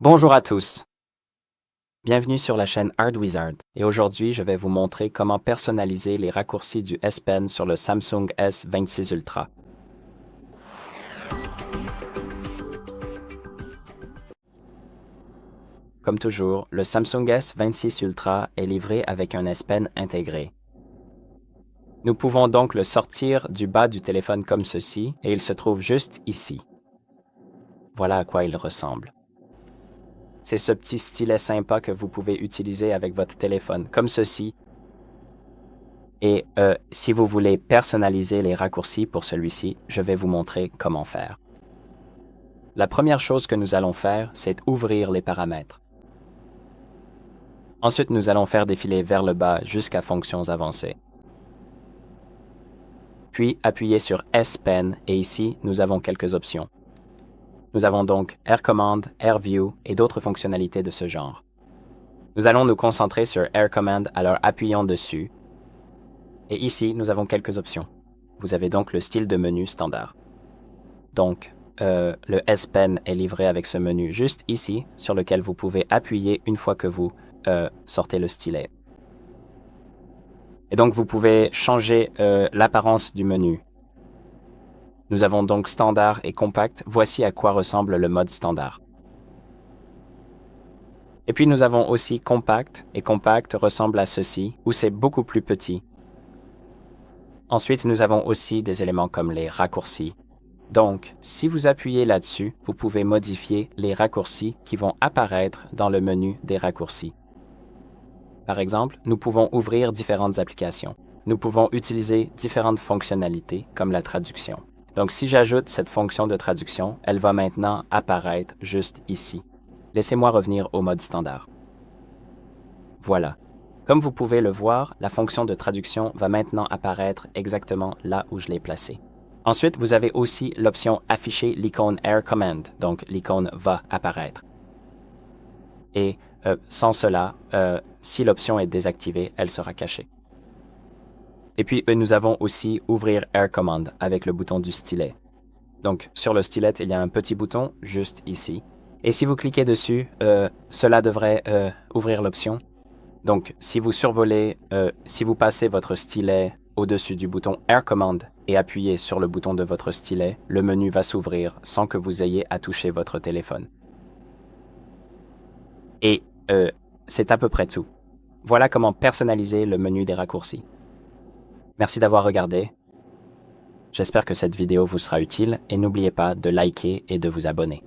Bonjour à tous. Bienvenue sur la chaîne HardWizard et aujourd'hui je vais vous montrer comment personnaliser les raccourcis du S Pen sur le Samsung S26 Ultra. Comme toujours, le Samsung S26 Ultra est livré avec un S Pen intégré. Nous pouvons donc le sortir du bas du téléphone comme ceci et il se trouve juste ici. Voilà à quoi il ressemble. C'est ce petit stylet sympa que vous pouvez utiliser avec votre téléphone, comme ceci. Et si vous voulez personnaliser les raccourcis pour celui-ci, je vais vous montrer comment faire. La première chose que nous allons faire, c'est ouvrir les paramètres. Ensuite, nous allons faire défiler vers le bas jusqu'à fonctions avancées. Puis, appuyer sur S Pen et ici, nous avons quelques options. Nous avons donc Air Command, Air View et d'autres fonctionnalités de ce genre. Nous allons nous concentrer sur Air Command, alors appuyons dessus. Et ici, nous avons quelques options. Vous avez donc le style de menu standard. Donc, le S Pen est livré avec ce menu juste ici, sur lequel vous pouvez appuyer une fois que vous sortez le stylet. Et donc, vous pouvez changer l'apparence du menu. Nous avons donc standard et compact. Voici à quoi ressemble le mode standard. Et puis nous avons aussi compact, et compact ressemble à ceci, où c'est beaucoup plus petit. Ensuite, nous avons aussi des éléments comme les raccourcis. Donc, si vous appuyez là-dessus, vous pouvez modifier les raccourcis qui vont apparaître dans le menu des raccourcis. Par exemple, nous pouvons ouvrir différentes applications. Nous pouvons utiliser différentes fonctionnalités, comme la traduction. Donc, si j'ajoute cette fonction de traduction, elle va maintenant apparaître juste ici. Laissez-moi revenir au mode standard. Voilà. Comme vous pouvez le voir, la fonction de traduction va maintenant apparaître exactement là où je l'ai placée. Ensuite, vous avez aussi l'option « Afficher l'icône Air Command », donc l'icône va apparaître. Et sans cela, si l'option est désactivée, elle sera cachée. Et puis, nous avons aussi « Ouvrir Air Command » avec le bouton du stylet. Donc, sur le stylet, il y a un petit bouton juste ici. Et si vous cliquez dessus, cela devrait ouvrir l'option. Donc, si vous survolez, si vous passez votre stylet au-dessus du bouton Air Command et appuyez sur le bouton de votre stylet, le menu va s'ouvrir sans que vous ayez à toucher votre téléphone. Et c'est à peu près tout. Voilà comment personnaliser le menu des raccourcis. Merci d'avoir regardé. J'espère que cette vidéo vous sera utile et n'oubliez pas de liker et de vous abonner.